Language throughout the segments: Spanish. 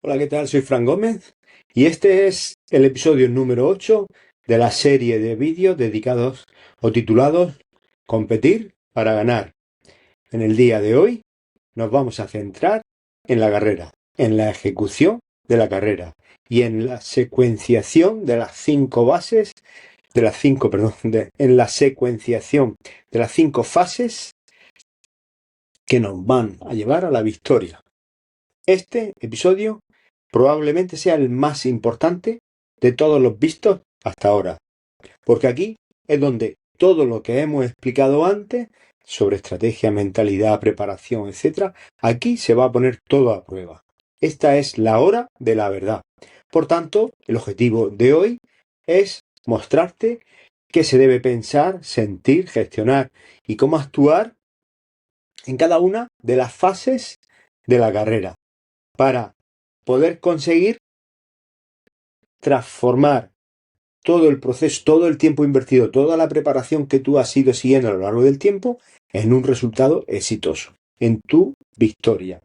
Hola, ¿qué tal? Soy Fran Gómez y este es el episodio número 8 de la serie de vídeos dedicados o titulados Competir para ganar. En el día de hoy nos vamos a centrar en la carrera, en la ejecución de la carrera y en la secuenciación de las cinco bases, en la secuenciación de las cinco fases que nos van a llevar a la victoria. Este episodio probablemente sea el más importante de todos los vistos hasta ahora, porque aquí es donde todo lo que hemos explicado antes sobre estrategia, mentalidad, preparación, etc., aquí se va a poner todo a prueba. Esta es la hora de la verdad. Por tanto, el objetivo de hoy es mostrarte qué se debe pensar, sentir, gestionar y cómo actuar en cada una de las fases de la carrera para poder conseguir transformar todo el proceso, todo el tiempo invertido, toda la preparación que tú has ido siguiendo a lo largo del tiempo en un resultado exitoso, en tu victoria.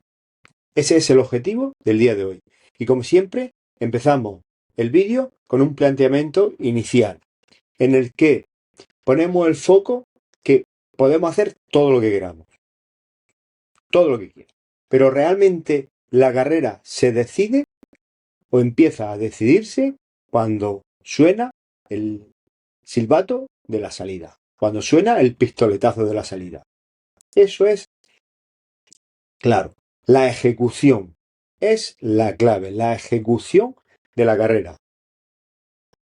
Ese es el objetivo del día de hoy. Y como siempre, empezamos el vídeo con un planteamiento inicial en el que ponemos el foco que podemos hacer todo lo que queramos, todo lo que quieras. Pero realmente la carrera se decide o empieza a decidirse cuando suena el silbato de la salida, cuando suena el pistoletazo de la salida. Eso es claro. La ejecución es la clave, la ejecución de la carrera.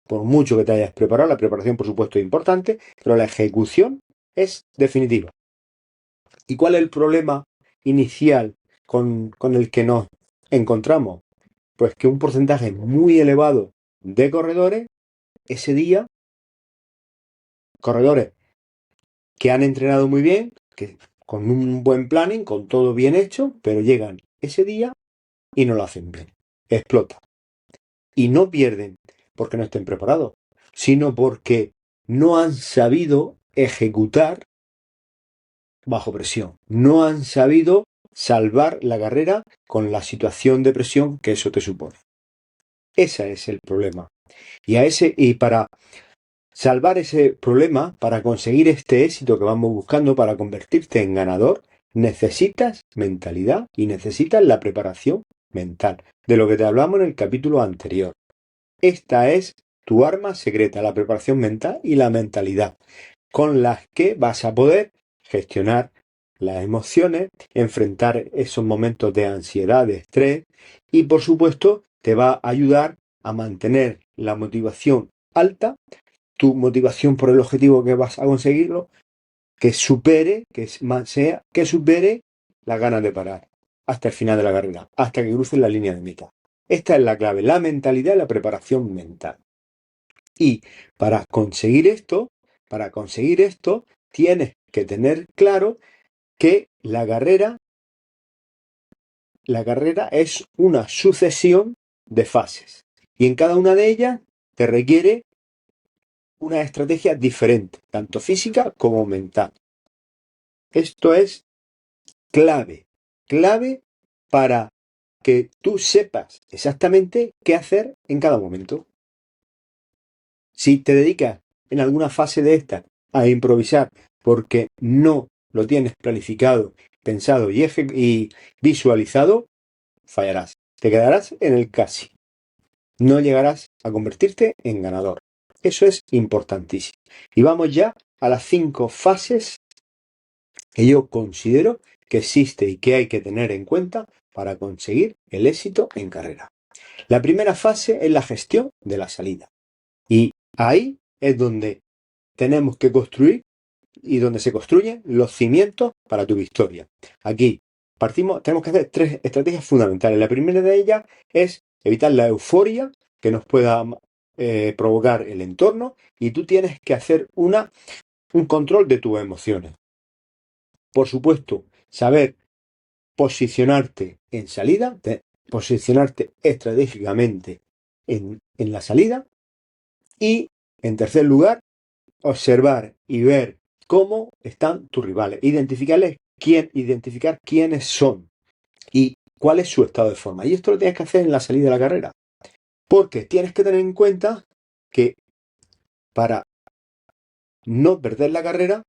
Por mucho que te hayas preparado, la preparación por supuesto es importante, pero la ejecución es definitiva. ¿Y cuál es el problema inicial con el que nos encontramos? Pues que un porcentaje muy elevado de corredores ese día, corredores que han entrenado muy bien, que con un buen planning, con todo bien hecho, pero llegan ese día y no lo hacen bien. Explota. Y no pierden porque no estén preparados, sino porque no han sabido ejecutar bajo presión. No han sabido salvar la carrera con la situación de presión que eso te supone. Ese es el problema. Y para salvar ese problema, para conseguir este éxito que vamos buscando, para convertirte en ganador, necesitas mentalidad y necesitas la preparación mental, de lo que te hablamos en el capítulo anterior. Esta es tu arma secreta, la preparación mental y la mentalidad, con las que vas a poder gestionar las emociones, enfrentar esos momentos de ansiedad, de estrés y por supuesto te va a ayudar a mantener la motivación alta, tu motivación por el objetivo que vas a conseguirlo, que supere las ganas de parar hasta el final de la carrera, hasta que cruces la línea de meta. Esta es la clave, la mentalidad y la preparación mental. Y para conseguir esto, tienes que tener claro que la carrera es una sucesión de fases. Y en cada una de ellas te requiere una estrategia diferente, tanto física como mental. Esto es clave para que tú sepas exactamente qué hacer en cada momento. Si te dedicas en alguna fase de esta a improvisar porque no lo tienes planificado, pensado y visualizado, fallarás. Te quedarás en el casi. No llegarás a convertirte en ganador. Eso es importantísimo. Y vamos ya a las 5 fases que yo considero que existe y que hay que tener en cuenta para conseguir el éxito en carrera. La primera fase es la gestión de la salida. Y ahí es donde tenemos que construir y donde se construyen los cimientos para tu victoria. Aquí tenemos que hacer 3 estrategias fundamentales. La primera de ellas es evitar la euforia que nos pueda provocar el entorno y tú tienes que hacer un control de tus emociones. Por supuesto, saber posicionarte en salida, posicionarte estratégicamente en la salida y, en tercer lugar, observar y ver cómo están tus rivales, identificar quiénes son y cuál es su estado de forma. Y esto lo tienes que hacer en la salida de la carrera. Porque tienes que tener en cuenta que para no perder la carrera,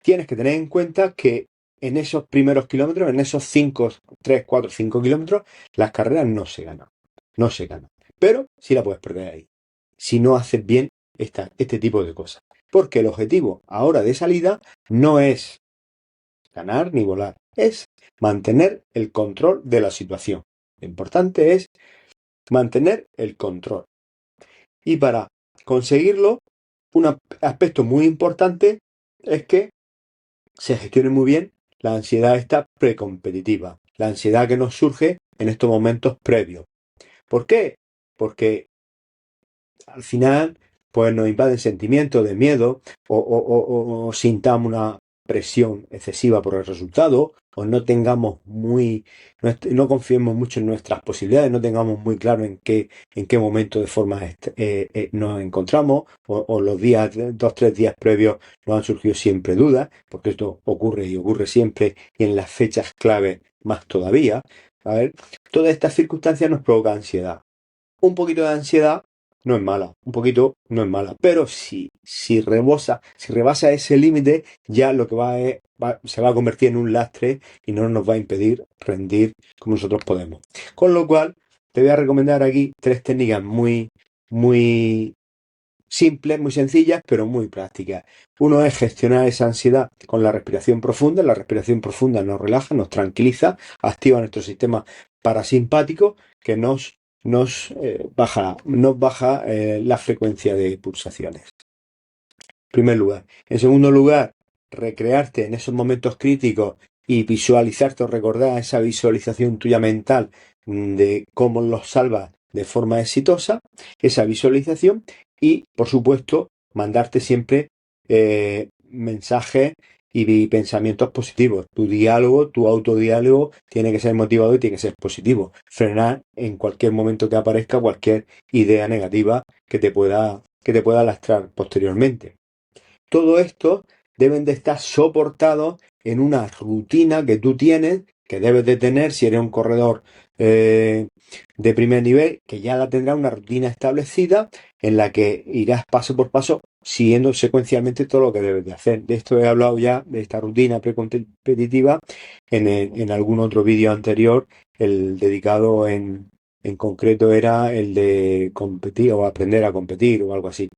tienes que tener en cuenta que en esos primeros kilómetros, en esos 5, 3, 4, 5 kilómetros, las carreras no se ganan. No se ganan. Pero sí la puedes perder ahí. Si no haces bien este tipo de cosas. Porque el objetivo ahora de salida no es ganar ni volar. Es mantener el control de la situación. Lo importante es mantener el control. Y para conseguirlo, un aspecto muy importante es que se gestione muy bien la ansiedad esta precompetitiva, la ansiedad que nos surge en estos momentos previos. ¿Por qué? Porque al final pues nos invaden sentimientos de miedo o sintamos una presión excesiva por el resultado o no tengamos no confiemos mucho en nuestras posibilidades, no tengamos muy claro en qué momento de forma nos encontramos o los días, 2, 3 días previos nos han surgido siempre dudas, porque esto ocurre y ocurre siempre y en las fechas clave más todavía. A ver, todas estas circunstancias nos provocan ansiedad. Un poquito de ansiedad no es mala, un poquito no es mala, pero si rebasa ese límite, ya lo que se va a convertir en un lastre y no nos va a impedir rendir como nosotros podemos. Con lo cual, te voy a recomendar aquí 3 técnicas muy simples, muy sencillas, pero muy prácticas. Uno es gestionar esa ansiedad con la respiración profunda. La respiración profunda nos relaja, nos tranquiliza, activa nuestro sistema parasimpático que nos baja la frecuencia de pulsaciones. En primer lugar. En segundo lugar, recrearte en esos momentos críticos y visualizarte o recordar esa visualización tuya mental de cómo los salvas de forma exitosa, esa visualización y, por supuesto, mandarte siempre mensajes y pensamientos positivos. Tu diálogo, tu autodiálogo tiene que ser motivado y tiene que ser positivo. Frenar en cualquier momento que aparezca cualquier idea negativa que te pueda lastrar posteriormente. Todo esto deben de estar soportados en una rutina que tú tienes, que debes de tener si eres un corredor de primer nivel, que ya la tendrás una rutina establecida en la que irás paso por paso siguiendo secuencialmente todo lo que debes de hacer. De esto he hablado ya, de esta rutina precompetitiva, en algún otro vídeo anterior, el dedicado en concreto era el de competir o aprender a competir o algo así.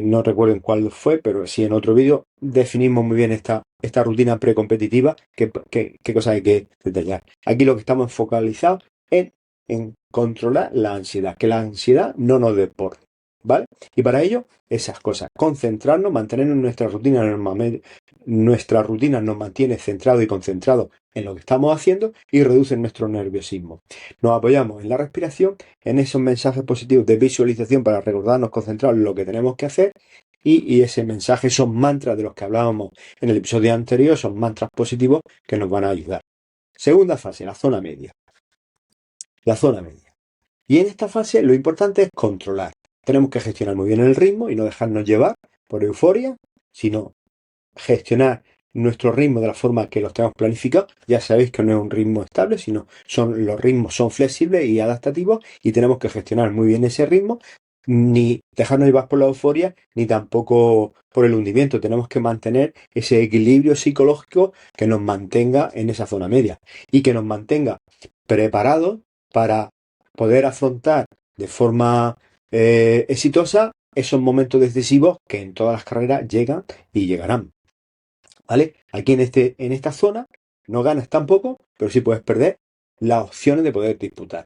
No recuerdo en cuál fue, pero sí en otro vídeo definimos muy bien esta rutina precompetitiva, qué cosa hay que detallar. Aquí lo que estamos focalizados en controlar la ansiedad, que la ansiedad no nos desborde, ¿vale? Y para ello, esas cosas, concentrarnos, mantenernos en nuestra rutina normalmente. Nuestra rutina nos mantiene centrado y concentrado en lo que estamos haciendo y reduce nuestro nerviosismo. Nos apoyamos en la respiración, en esos mensajes positivos de visualización para recordarnos, concentrados en lo que tenemos que hacer y ese mensaje, esos mantras de los que hablábamos en el episodio anterior, son mantras positivos que nos van a ayudar. Segunda fase, la zona media. La zona media. Y en esta fase lo importante es controlar. Tenemos que gestionar muy bien el ritmo y no dejarnos llevar por euforia, sino gestionar nuestro ritmo de la forma que los tenemos planificados. Ya sabéis que no es un ritmo estable, sino los ritmos son flexibles y adaptativos y tenemos que gestionar muy bien ese ritmo, ni dejarnos llevar por la euforia, ni tampoco por el hundimiento. Tenemos que mantener ese equilibrio psicológico que nos mantenga en esa zona media y que nos mantenga preparados para poder afrontar de forma exitosa esos momentos decisivos que en todas las carreras llegan y llegarán. ¿Vale? Aquí en esta zona no ganas tampoco, pero sí puedes perder las opciones de poder disputar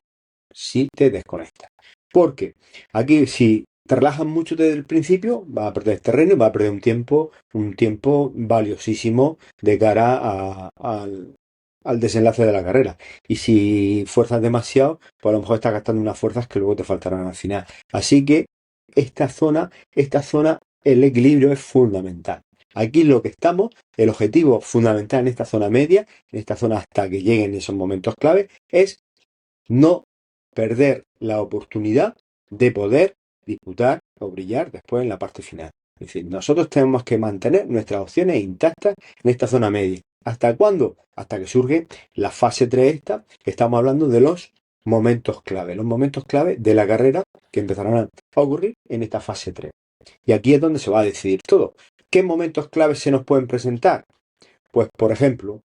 si te desconectas. Porque aquí si te relajas mucho desde el principio, vas a perder terreno y vas a perder un tiempo valiosísimo de cara al desenlace de la carrera. Y si fuerzas demasiado, pues a lo mejor estás gastando unas fuerzas que luego te faltarán al final. Así que esta zona, el equilibrio es fundamental. Aquí lo que el objetivo fundamental en esta zona media, en esta zona hasta que lleguen esos momentos clave, es no perder la oportunidad de poder disputar o brillar después en la parte final. Es decir, nosotros tenemos que mantener nuestras opciones intactas en esta zona media. ¿Hasta cuándo? Hasta que surge la fase 3 esta, que estamos hablando de los momentos clave de la carrera que empezarán a ocurrir en esta fase 3. Y aquí es donde se va a decidir todo. ¿Qué momentos claves se nos pueden presentar? Pues, por ejemplo,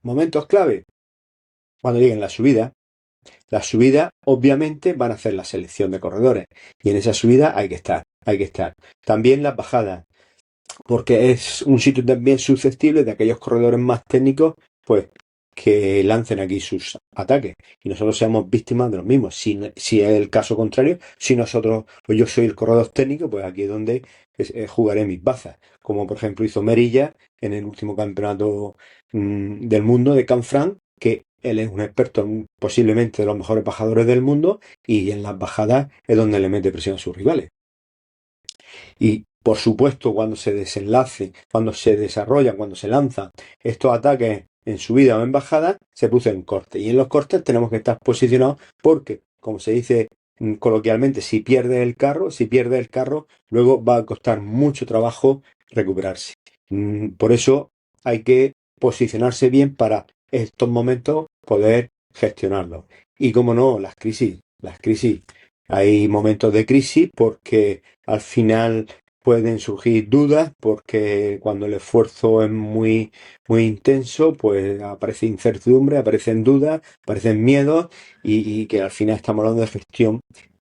momentos clave, cuando lleguen las subidas obviamente van a hacer la selección de corredores y en esa subida hay que estar. También las bajadas, porque es un sitio también susceptible de aquellos corredores más técnicos, pues que lancen aquí sus ataques y nosotros seamos víctimas de los mismos. Si es el caso contrario, si nosotros, pues yo soy el corredor técnico, pues aquí es donde jugaré mis bazas, como por ejemplo hizo Merilla en el último campeonato del mundo de Canfranc, que él es un experto, posiblemente de los mejores bajadores del mundo, y en las bajadas es donde le mete presión a sus rivales. Y por supuesto, cuando se desenlace, cuando se desarrollan, cuando se lanzan estos ataques en subida o en bajada, se producen cortes. Y en los cortes tenemos que estar posicionados porque, como se dice coloquialmente, si pierde el carro, luego va a costar mucho trabajo recuperarse. Por eso hay que posicionarse bien para estos momentos poder gestionarlos. Y como no, las crisis. Hay momentos de crisis porque al final pueden surgir dudas, porque cuando el esfuerzo es muy, muy intenso, pues aparece incertidumbre, aparecen dudas, aparecen miedos y que al final estamos hablando de gestión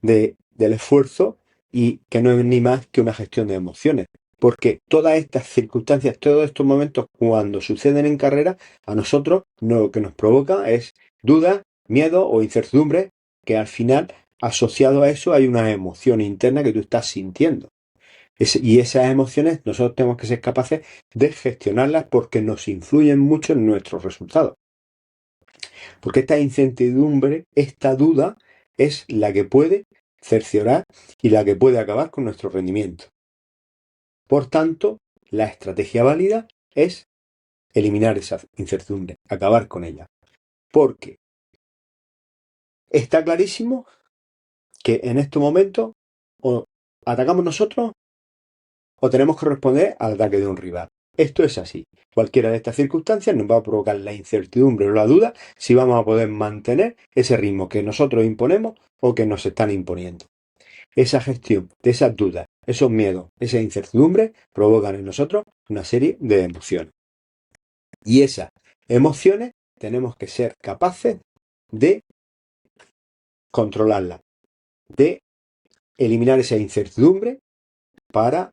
del esfuerzo y que no es ni más que una gestión de emociones. Porque todas estas circunstancias, todos estos momentos, cuando suceden en carrera, a nosotros lo que nos provoca es dudas, miedo o incertidumbre, que al final, asociado a eso, hay una emoción interna que tú estás sintiendo. Y esas emociones nosotros tenemos que ser capaces de gestionarlas porque nos influyen mucho en nuestros resultados. Porque esta incertidumbre, esta duda, es la que puede cerciorar y la que puede acabar con nuestro rendimiento. Por tanto, la estrategia válida es eliminar esa incertidumbre, acabar con ella. Porque está clarísimo que en estos momentos o atacamos nosotros o tenemos que responder al ataque de un rival. Esto es así. Cualquiera de estas circunstancias nos va a provocar la incertidumbre o la duda si vamos a poder mantener ese ritmo que nosotros imponemos o que nos están imponiendo. Esa gestión de esas dudas, esos miedos, esa incertidumbre provocan en nosotros una serie de emociones. Y esas emociones tenemos que ser capaces de controlarlas, de eliminar esa incertidumbre para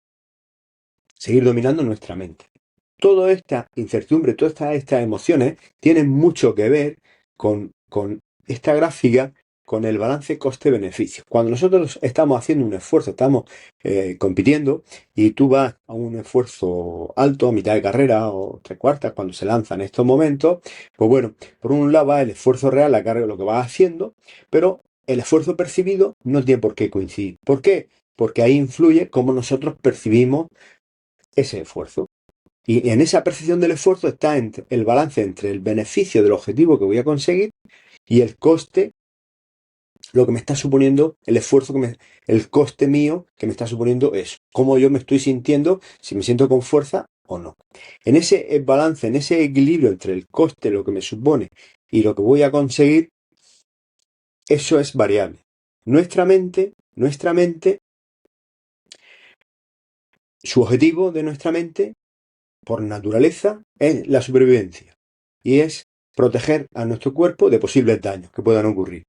seguir dominando nuestra mente. Toda esta incertidumbre, todas estas emociones tienen mucho que ver con esta gráfica, con el balance coste-beneficio. Cuando nosotros estamos haciendo un esfuerzo, estamos compitiendo y tú vas a un esfuerzo alto, a mitad de carrera o tres cuartas, cuando se lanzan estos momentos, pues bueno, por un lado va el esfuerzo real, la carga, lo que vas haciendo, pero el esfuerzo percibido no tiene por qué coincidir. ¿Por qué? Porque ahí influye cómo nosotros percibimos ese esfuerzo. Y en esa percepción del esfuerzo está el balance entre el beneficio del objetivo que voy a conseguir y el coste, lo que me está suponiendo, el esfuerzo, el coste mío que me está suponiendo eso. Cómo yo me estoy sintiendo, si me siento con fuerza o no. En ese balance, en ese equilibrio entre el coste, lo que me supone y lo que voy a conseguir, eso es variable. Nuestra mente, su objetivo de nuestra mente por naturaleza es la supervivencia y es proteger a nuestro cuerpo de posibles daños que puedan ocurrir.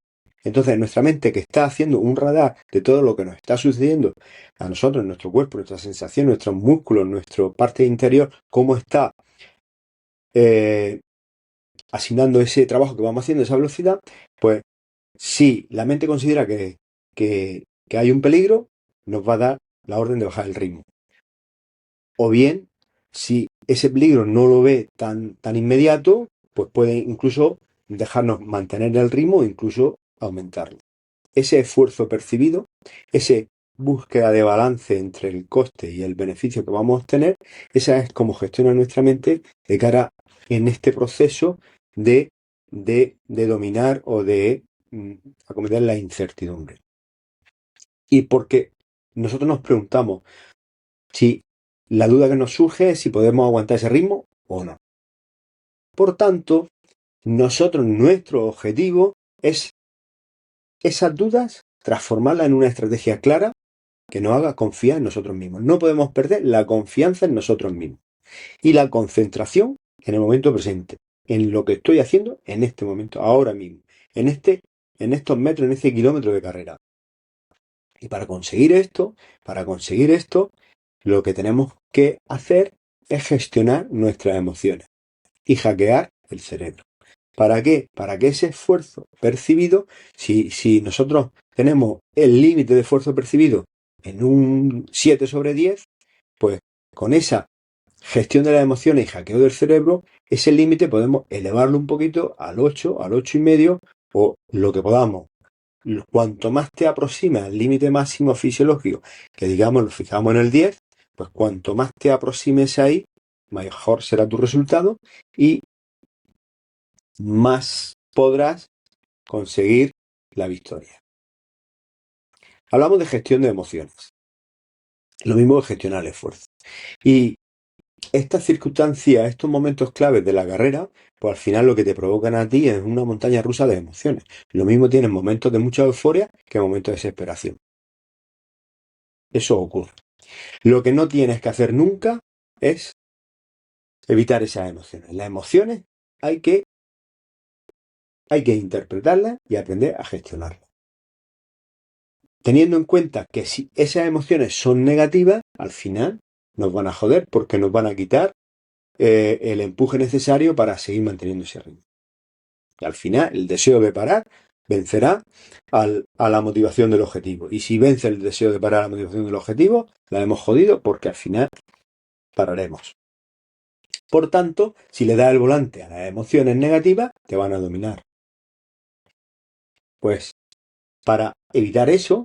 Entonces nuestra mente, que está haciendo un radar de todo lo que nos está sucediendo a nosotros, en nuestro cuerpo, nuestra sensación, nuestros músculos, nuestra parte interior, cómo está asignando ese trabajo que vamos haciendo, esa velocidad, pues si la mente considera que hay un peligro, nos va a dar la orden de bajar el ritmo. O bien, si ese peligro no lo ve tan inmediato, pues puede incluso dejarnos mantener el ritmo o incluso aumentarlo. Ese esfuerzo percibido, esa búsqueda de balance entre el coste y el beneficio que vamos a obtener, esa es como gestiona nuestra mente de cara en este proceso de dominar o de acometer la incertidumbre. Y porque nosotros nos preguntamos si la duda que nos surge es si podemos aguantar ese ritmo o no. Por tanto, nuestro objetivo es esas dudas, transformarlas en una estrategia clara que nos haga confiar en nosotros mismos. No podemos perder la confianza en nosotros mismos y la concentración en el momento presente, en lo que estoy haciendo en este momento, ahora mismo, en estos metros, en este kilómetro de carrera. Y para conseguir esto, lo que tenemos que hacer es gestionar nuestras emociones y hackear el cerebro. ¿Para qué? Para que ese esfuerzo percibido, si nosotros tenemos el límite de esfuerzo percibido en un 7/10, pues con esa gestión de las emociones y hackeo del cerebro, ese límite podemos elevarlo un poquito al 8, al 8,5 o lo que podamos. Cuanto más te aproximas al límite máximo fisiológico, que digamos lo fijamos en el 10, pues cuanto más te aproximes ahí, mejor será tu resultado y más podrás conseguir la victoria. Hablamos de gestión de emociones. Lo mismo que gestionar el esfuerzo. Y estas circunstancias, estos momentos claves de la carrera, pues al final lo que te provocan a ti es una montaña rusa de emociones. Lo mismo tienes momentos de mucha euforia que momentos de desesperación. Eso ocurre. Lo que no tienes que hacer nunca es evitar esas emociones. Las emociones hay que interpretarlas y aprender a gestionarlas. Teniendo en cuenta que si esas emociones son negativas, al final nos van a joder porque nos van a quitar el empuje necesario para seguir manteniendo ese ritmo. Y al final el deseo de parar vencerá a la motivación del objetivo. Y si vence el deseo de parar a la motivación del objetivo, la hemos jodido porque al final pararemos. Por tanto, si le das el volante a las emociones negativas, te van a dominar. Pues para evitar eso,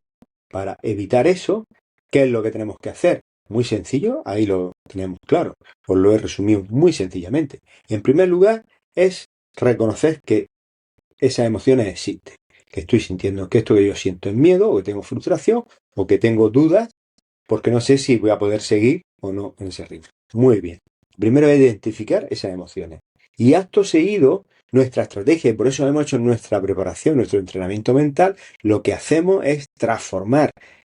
¿qué es lo que tenemos que hacer? Muy sencillo, ahí lo tenemos claro. Os lo he resumido muy sencillamente. En primer lugar, es reconocer que esas emociones existen. Que estoy sintiendo que esto que yo siento es miedo, o que tengo frustración, o que tengo dudas, porque no sé si voy a poder seguir o no en ese ritmo. Muy bien. Primero es identificar esas emociones. Y acto seguido, nuestra estrategia, y por eso hemos hecho nuestra preparación, nuestro entrenamiento mental, lo que hacemos es transformar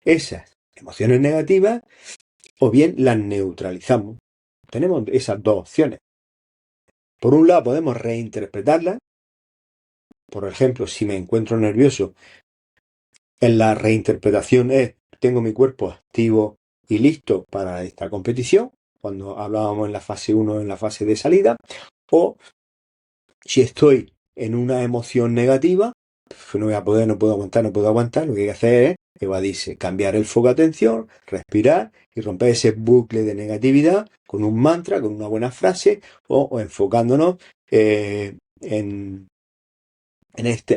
esas emociones negativas o bien las neutralizamos. Tenemos esas dos opciones. Por un lado podemos reinterpretarlas. Por ejemplo, si me encuentro nervioso, en la reinterpretación es tengo mi cuerpo activo y listo para esta competición, cuando hablábamos en la fase 1, en la fase de salida, o si estoy en una emoción negativa, no voy a poder, no puedo aguantar, lo que hay que hacer es evadirse, cambiar el foco de atención, respirar y romper ese bucle de negatividad con un mantra, con una buena frase o enfocándonos en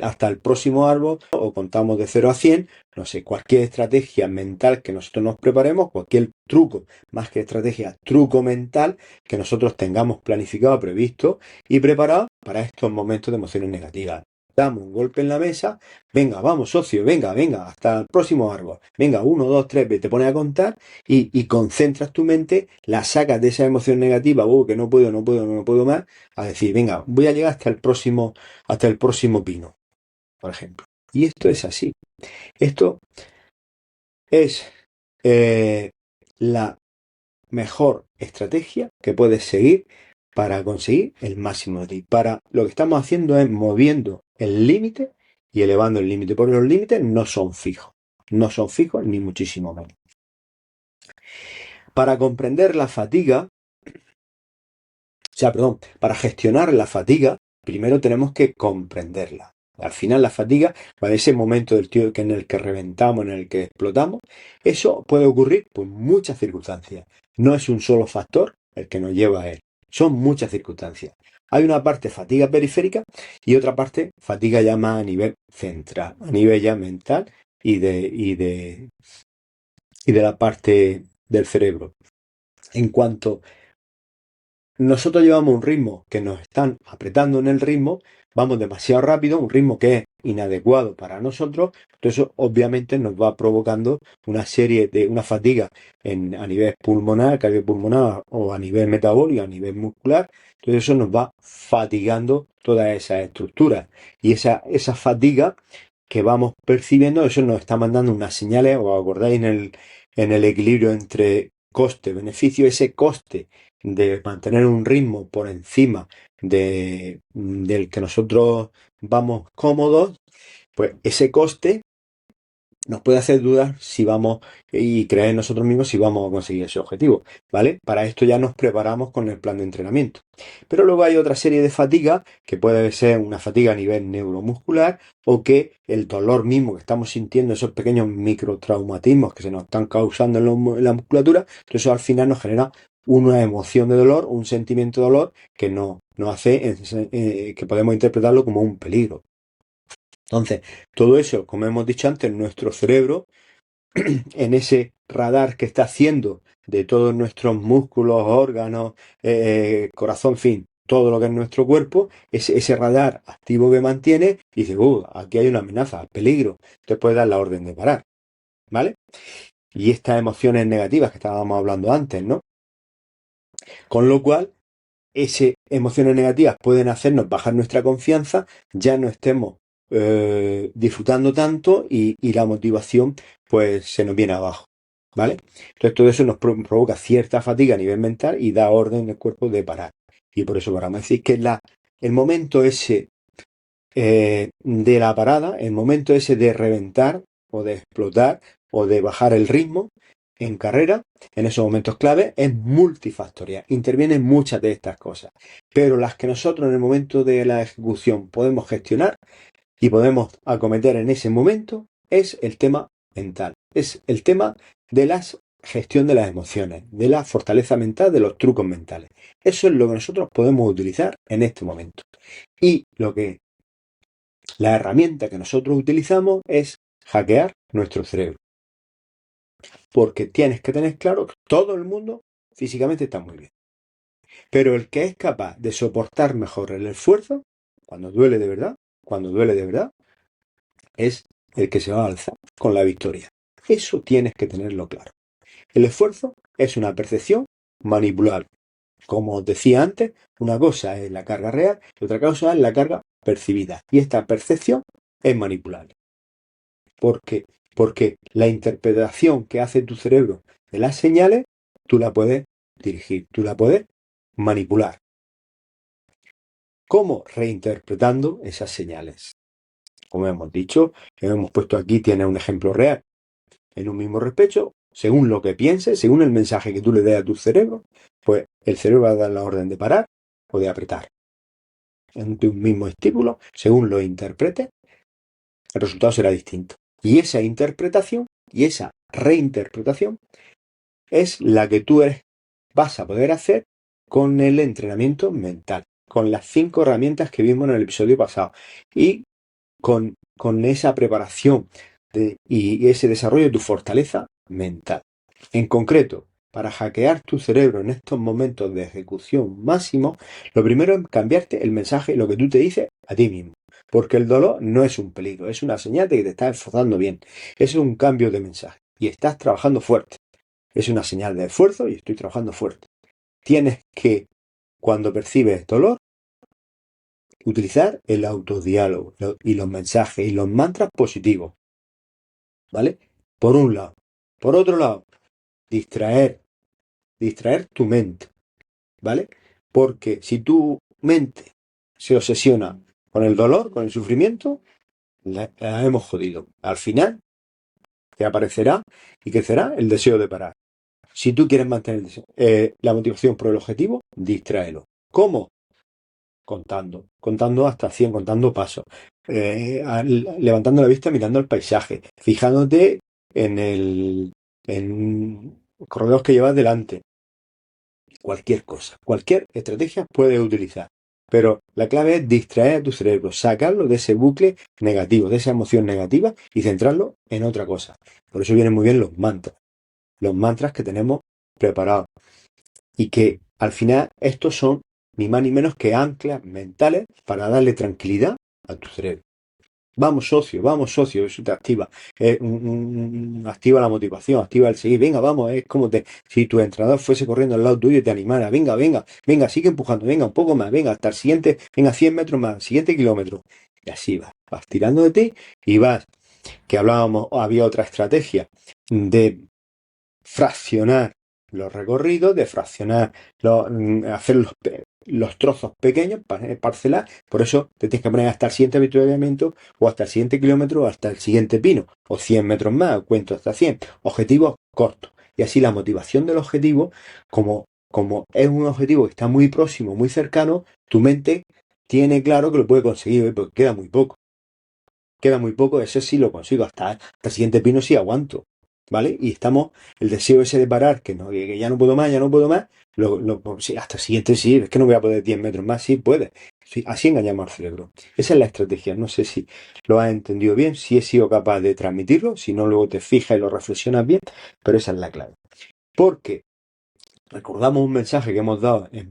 hasta el próximo árbol o contamos de 0 a 100, no sé, cualquier estrategia mental que nosotros nos preparemos, cualquier truco, más que estrategia, truco mental que nosotros tengamos planificado, previsto y preparado para estos momentos de emociones negativas. Damos un golpe en la mesa, venga, vamos socio, venga, hasta el próximo árbol, venga, 1, 2, 3, te pones a contar y concentras tu mente, la sacas de esa emoción negativa, que no puedo más, a decir, venga, voy a llegar hasta el próximo pino, por ejemplo. Y esto es así. Esto es la mejor estrategia que puedes seguir para conseguir el máximo de ti. Para lo que estamos haciendo es moviendo el límite y elevando el límite, porque los límites no son fijos. No son fijos ni muchísimo menos. Para comprender la fatiga, para gestionar la fatiga, primero tenemos que comprenderla. Al final la fatiga, para ese momento del tío en el que reventamos, en el que explotamos, eso puede ocurrir por muchas circunstancias. No es un solo factor el que nos lleva a él. Son muchas circunstancias. Hay una parte fatiga periférica y otra parte fatiga ya más a nivel central, a nivel ya mental y de la parte del cerebro. En cuanto nosotros llevamos un ritmo que nos están apretando en el ritmo, vamos demasiado rápido, un ritmo que es inadecuado para nosotros, entonces obviamente nos va provocando una fatiga a nivel pulmonar, cardiopulmonar o a nivel metabólico, a nivel muscular, Entonces eso nos va fatigando todas esas estructuras. Y esa fatiga que vamos percibiendo, eso nos está mandando unas señales, ¿os acordáis en el equilibrio entre coste-beneficio? Ese coste de mantener un ritmo por encima del que nosotros vamos cómodos, pues ese coste nos puede hacer dudar si vamos y creer en nosotros mismos si vamos a conseguir ese objetivo, ¿vale? Para esto ya nos preparamos con el plan de entrenamiento. Pero luego hay otra serie de fatigas que puede ser una fatiga a nivel neuromuscular o que el dolor mismo que estamos sintiendo, esos pequeños microtraumatismos que se nos están causando en la musculatura, que eso al final nos genera una emoción de dolor, un sentimiento de dolor que nos hace que podemos interpretarlo como un peligro. Entonces, todo eso, como hemos dicho antes, nuestro cerebro, en ese radar que está haciendo de todos nuestros músculos, órganos, corazón, en fin, todo lo que es nuestro cuerpo, ese radar activo que mantiene, y dice, aquí hay una amenaza, peligro, te puede dar la orden de parar, ¿vale? Y estas emociones negativas que estábamos hablando antes, ¿no? Con lo cual, esas emociones negativas pueden hacernos bajar nuestra confianza, ya no estemos disfrutando tanto y la motivación pues se nos viene abajo, ¿vale? Entonces todo eso nos provoca cierta fatiga a nivel mental y da orden al cuerpo de parar. Y por eso vamos a decir que el momento ese de la parada, el momento ese de reventar o de explotar o de bajar el ritmo en carrera, en esos momentos clave, es multifactorial. Intervienen muchas de estas cosas, pero las que nosotros en el momento de la ejecución podemos gestionar y podemos acometer en ese momento es el tema mental, es el tema de la gestión de las emociones, de la fortaleza mental, de los trucos mentales. Eso es lo que nosotros podemos utilizar en este momento. Y la herramienta que nosotros utilizamos es hackear nuestro cerebro. Porque tienes que tener claro que todo el mundo físicamente está muy bien. Pero el que es capaz de soportar mejor el esfuerzo, cuando duele de verdad, es el que se va a alzar con la victoria. Eso tienes que tenerlo claro. El esfuerzo es una percepción manipulable. Como os decía antes, una cosa es la carga real y otra cosa es la carga percibida. Y esta percepción es manipulable. Porque la interpretación que hace tu cerebro de las señales, tú la puedes dirigir, tú la puedes manipular. ¿Cómo? Reinterpretando esas señales. Como hemos dicho, hemos puesto aquí, tiene un ejemplo real. En un mismo respeto, según lo que pienses, según el mensaje que tú le des a tu cerebro, pues el cerebro va a dar la orden de parar o de apretar. Ante un mismo estímulo, según lo interpretes, el resultado será distinto. Y esa interpretación y esa reinterpretación es la que tú vas a poder hacer con el entrenamiento mental, con las 5 herramientas que vimos en el episodio pasado y con esa preparación y ese desarrollo de tu fortaleza mental. En concreto, para hackear tu cerebro en estos momentos de ejecución máximo, lo primero es cambiarte el mensaje, lo que tú te dices a ti mismo. Porque el dolor no es un peligro, es una señal de que te estás esforzando bien. Es un cambio de mensaje y estás trabajando fuerte. Es una señal de esfuerzo y estoy trabajando fuerte. Tienes que, cuando percibes dolor, utilizar el autodiálogo y los mensajes y los mantras positivos. ¿Vale? Por un lado. Por otro lado, distraer tu mente. ¿Vale? Porque si tu mente se obsesiona con el dolor, con el sufrimiento, la hemos jodido. Al final te aparecerá y crecerá el deseo de parar. Si tú quieres mantener la motivación por el objetivo, distráelo. ¿Cómo? Contando hasta 100, contando pasos, levantando la vista, mirando el paisaje, fijándote en corredores que llevas delante. Cualquier cosa, cualquier estrategia puedes utilizar. Pero la clave es distraer a tu cerebro, sacarlo de ese bucle negativo, de esa emoción negativa y centrarlo en otra cosa. Por eso vienen muy bien los mantras que tenemos preparados. Y que al final estos son ni más ni menos que anclas mentales para darle tranquilidad a tu cerebro. vamos socio, eso te activa. Activa la motivación, activa el seguir. Venga, vamos, es como si tu entrenador fuese corriendo al lado tuyo y te animara. Venga, venga, venga, sigue empujando, venga, un poco más, venga, hasta el siguiente, venga, 100 metros más, siguiente kilómetro. Y así vas tirando de ti y vas, que hablábamos, había otra estrategia de fraccionar los recorridos, de fraccionar, hacer los trozos pequeños, parcelar. Por eso te tienes que poner hasta el siguiente avituallamiento, o hasta el siguiente kilómetro, o hasta el siguiente pino, o 100 metros más, cuento hasta 100. Objetivos cortos. Y así la motivación del objetivo, como es un objetivo que está muy próximo, muy cercano, tu mente tiene claro que lo puede conseguir, porque queda muy poco. Queda muy poco, ese sí lo consigo. Hasta el siguiente pino sí aguanto. ¿Vale? Y estamos, el deseo ese de parar, que ya no puedo más, sí, hasta el siguiente sí, es que no voy a poder 10 metros más, sí puede. Sí, así engañamos al cerebro. Esa es la estrategia. No sé si lo has entendido bien, si he sido capaz de transmitirlo, si no luego te fijas y lo reflexionas bien, pero esa es la clave. Porque recordamos un mensaje que hemos dado en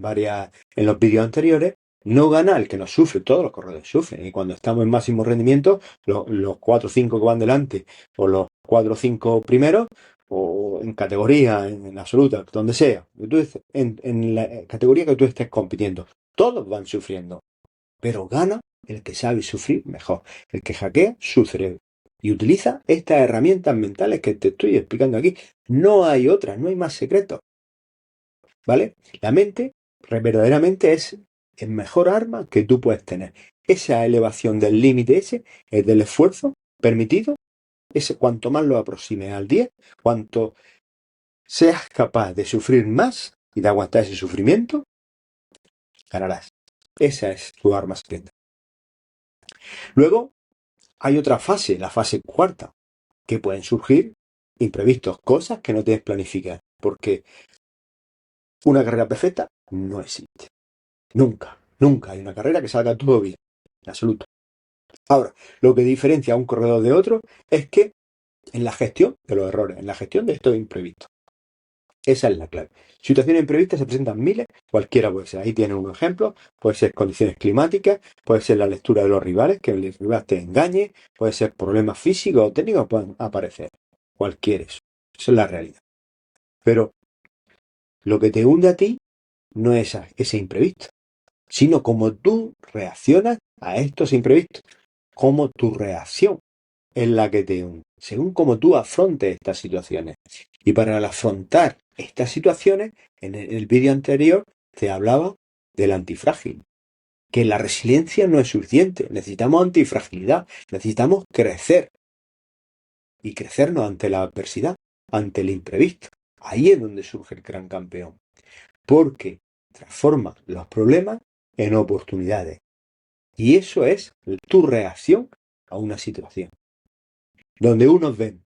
los vídeos anteriores. No gana el que nos sufre, todos los corredores sufren. Y cuando estamos en máximo rendimiento, los 4 o 5 que van delante, o los 4 o 5 primeros, o en categoría, en absoluta, donde sea, en la categoría que tú estés compitiendo, todos van sufriendo. Pero gana el que sabe sufrir mejor, el que hackea su cerebro. Y utiliza estas herramientas mentales que te estoy explicando aquí. No hay otras, no hay más secretos. ¿Vale? La mente verdaderamente es el mejor arma que tú puedes tener. Esa elevación del límite ese, del esfuerzo permitido, ese cuanto más lo aproximes al 10, cuanto seas capaz de sufrir más y de aguantar ese sufrimiento, ganarás. Esa es tu arma secreta. Luego hay otra fase, la fase cuarta, que pueden surgir imprevistos, cosas que no tienes planificar, porque una carrera perfecta no existe. Nunca, nunca hay una carrera que salga todo bien, en absoluto. Ahora, lo que diferencia a un corredor de otro es que en la gestión de los errores, en la gestión de estos imprevistos. Esa es la clave. Situaciones imprevistas se presentan miles, cualquiera puede ser. Ahí tiene un ejemplo, puede ser condiciones climáticas, puede ser la lectura de los rivales, que el rival te engañe, puede ser problemas físicos o técnicos, pueden aparecer. Cualquiera eso. Esa es la realidad. Pero lo que te hunde a ti no es ese imprevisto, sino cómo tú reaccionas a estos imprevistos, cómo tu reacción es la que te hunde, según cómo tú afrontes estas situaciones. Y para afrontar estas situaciones, en el vídeo anterior te hablaba del antifrágil, que la resiliencia no es suficiente, necesitamos antifragilidad, necesitamos crecer y crecernos ante la adversidad, ante el imprevisto. Ahí es donde surge el gran campeón, porque transforma los problemas en oportunidades. Y eso es tu reacción a una situación. Donde unos ven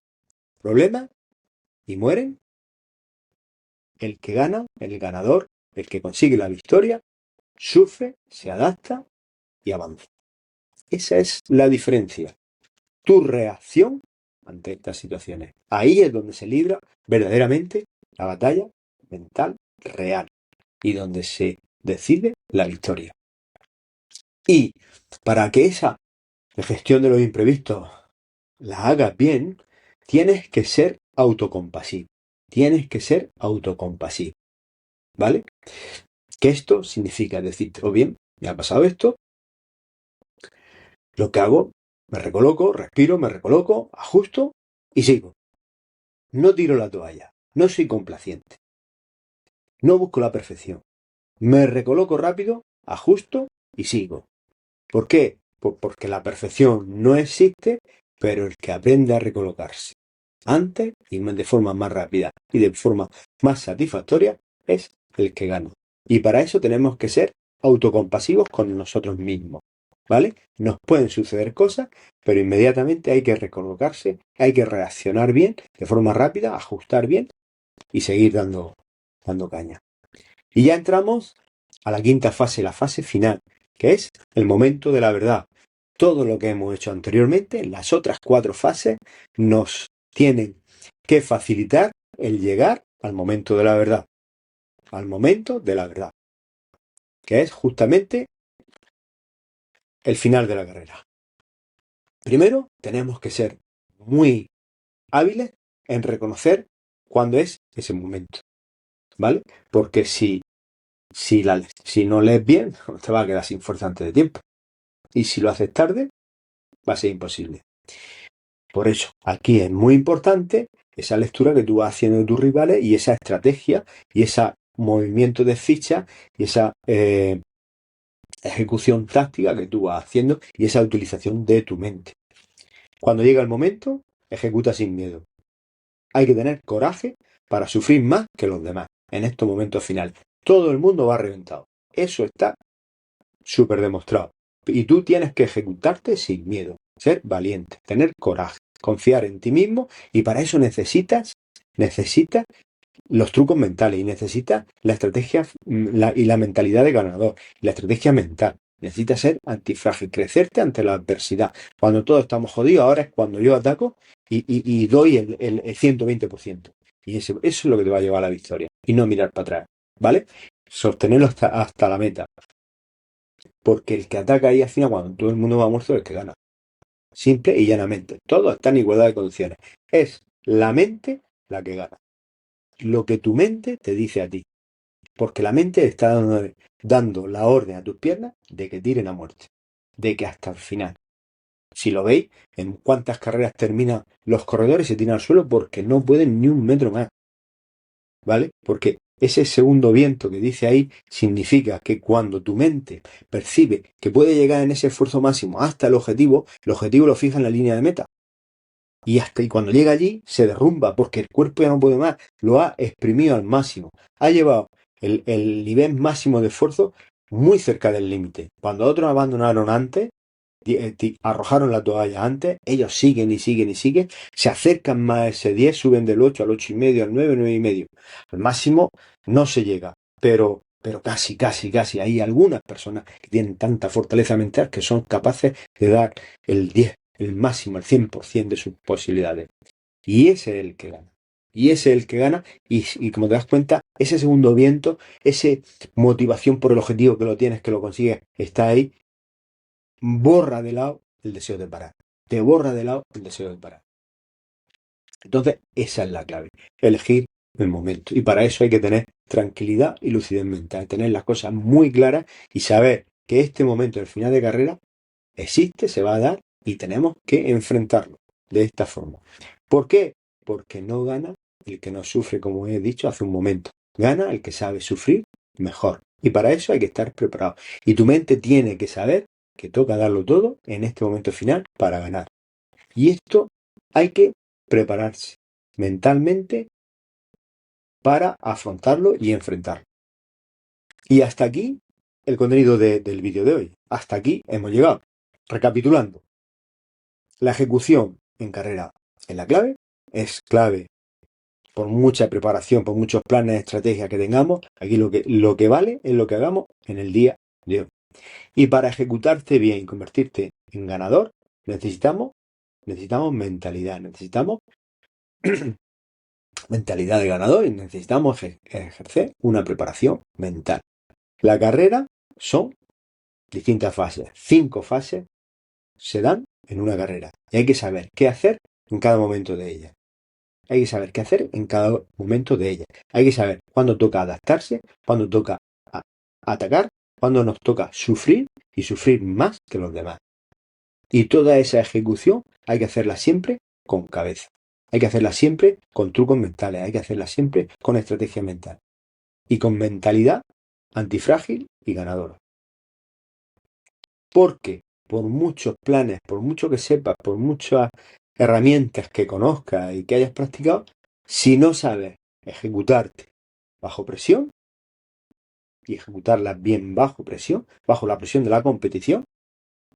problemas y mueren, el que gana, el ganador, el que consigue la victoria, sufre, se adapta y avanza. Esa es la diferencia. Tu reacción ante estas situaciones. Ahí es donde se libra verdaderamente la batalla mental real y donde se decide la victoria. Y para que esa gestión de los imprevistos la hagas bien, tienes que ser autocompasivo. Tienes que ser autocompasivo. ¿Vale? Que esto significa decirte, o bien, me ha pasado esto, lo que hago, me recoloco, respiro, me recoloco, ajusto y sigo. No tiro la toalla, no soy complaciente, no busco la perfección. Me recoloco rápido, ajusto y sigo. ¿Por qué? Pues porque la perfección no existe, pero el que aprende a recolocarse antes y de forma más rápida y de forma más satisfactoria es el que gana. Y para eso tenemos que ser autocompasivos con nosotros mismos, ¿vale? Nos pueden suceder cosas, pero inmediatamente hay que recolocarse, hay que reaccionar bien, de forma rápida, ajustar bien y seguir dando caña. Y ya entramos a la quinta fase, la fase final, que es el momento de la verdad. Todo lo que hemos hecho anteriormente, las otras 4 fases, nos tienen que facilitar el llegar al momento de la verdad. Al momento de la verdad, que es justamente el final de la carrera. Primero, tenemos que ser muy hábiles en reconocer cuándo es ese momento, ¿vale? Porque si no lees bien, te va a quedar sin fuerza antes de tiempo. Y si lo haces tarde, va a ser imposible. Por eso, aquí es muy importante esa lectura que tú vas haciendo de tus rivales y esa estrategia y ese movimiento de ficha y esa ejecución táctica que tú vas haciendo y esa utilización de tu mente. Cuando llega el momento, ejecuta sin miedo. Hay que tener coraje para sufrir más que los demás en estos momentos finales. Todo el mundo va reventado. Eso está súper demostrado. Y tú tienes que ejecutarte sin miedo, ser valiente, tener coraje, confiar en ti mismo y para eso necesitas los trucos mentales y necesitas la estrategia y la mentalidad de ganador, la estrategia mental. Necesitas ser antifrágil, crecerte ante la adversidad. Cuando todos estamos jodidos, ahora es cuando yo ataco y doy el 120%. Y eso es lo que te va a llevar a la victoria. Y no mirar para atrás, ¿vale? Sostenerlo hasta la meta. Porque el que ataca ahí al final, cuando todo el mundo va muerto, es el que gana. Simple y llanamente. Todos están en igualdad de condiciones. Es la mente la que gana. Lo que tu mente te dice a ti. Porque la mente está dando la orden a tus piernas de que tiren a muerte. De que hasta el final. Si lo veis, en cuántas carreras terminan los corredores y se tiran al suelo porque no pueden ni un metro más. ¿Vale? Porque ese segundo viento que dice ahí significa que cuando tu mente percibe que puede llegar en ese esfuerzo máximo hasta el objetivo lo fija en la línea de meta. Y cuando llega allí se derrumba porque el cuerpo ya no puede más, lo ha exprimido al máximo, ha llevado el nivel máximo de esfuerzo muy cerca del límite. Cuando otros abandonaron antes, arrojaron la toalla antes, ellos siguen y siguen y siguen, se acercan más a ese 10, suben del 8 al 8,5, al 9, 9,5. Al máximo no se llega, pero casi, casi, casi. Hay algunas personas que tienen tanta fortaleza mental que son capaces de dar el 10, el máximo, el 100% de sus posibilidades. Y ese es el que gana. Y ese es el que gana y como te das cuenta, ese segundo viento, esa motivación por el objetivo que lo tienes, que lo consigues, está ahí, borra de lado el deseo de parar. Te borra de lado el deseo de parar. Entonces, esa es la clave. Elegir el momento. Y para eso hay que tener tranquilidad y lucidez mental. Tener las cosas muy claras y saber que este momento del final de carrera existe, se va a dar y tenemos que enfrentarlo de esta forma. ¿Por qué? Porque no gana el que no sufre, como he dicho hace un momento. Gana el que sabe sufrir mejor. Y para eso hay que estar preparado. Y tu mente tiene que saber que toca darlo todo en este momento final para ganar. Y esto hay que prepararse mentalmente para afrontarlo y enfrentarlo. Y hasta aquí el contenido del vídeo de hoy. Hasta aquí hemos llegado. Recapitulando, la ejecución en carrera es la clave, es clave por mucha preparación, por muchos planes, estrategias que tengamos. Aquí lo que vale es lo que hagamos en el día de hoy. Y para ejecutarte bien y convertirte en ganador, necesitamos mentalidad, necesitamos mentalidad de ganador y necesitamos ejercer una preparación mental. La carrera son distintas fases, 5 fases se dan en una carrera y hay que saber qué hacer en cada momento de ella. Hay que saber qué hacer en cada momento de ella. Hay que saber cuándo toca adaptarse, cuándo toca atacar, cuándo nos toca sufrir y sufrir más que los demás. Y toda esa ejecución hay que hacerla siempre con cabeza. Hay que hacerla siempre con trucos mentales. Hay que hacerla siempre con estrategia mental. Y con mentalidad antifrágil y ganadora. Porque por muchos planes, por mucho que sepas, por muchas herramientas que conozcas y que hayas practicado, si no sabes ejecutarte bajo presión y ejecutarlas bien bajo presión, bajo la presión de la competición,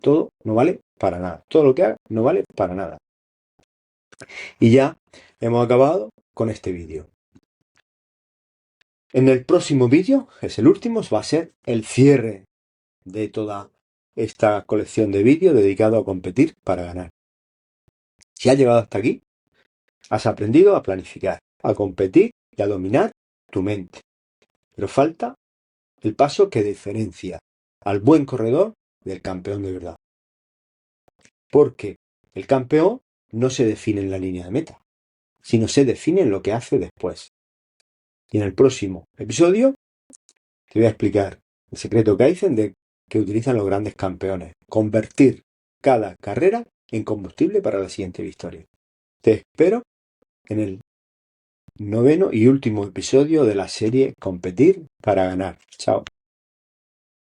todo no vale para nada. Todo lo que hagas no vale para nada. Y ya hemos acabado con este vídeo. En el próximo vídeo, es el último, va a ser el cierre de toda esta colección de vídeos dedicado a competir para ganar. Si has llegado hasta aquí, has aprendido a planificar, a competir y a dominar tu mente. Pero falta el paso que diferencia al buen corredor del campeón de verdad. Porque El campeón no se define en la línea de meta, sino se define en lo que hace después. Y en el próximo episodio te voy a explicar el secreto Kaizen que utilizan los grandes campeones. Convertir cada carrera en combustible para la siguiente victoria. Te espero en el 9º y último episodio de la serie Competir para ganar. Chao.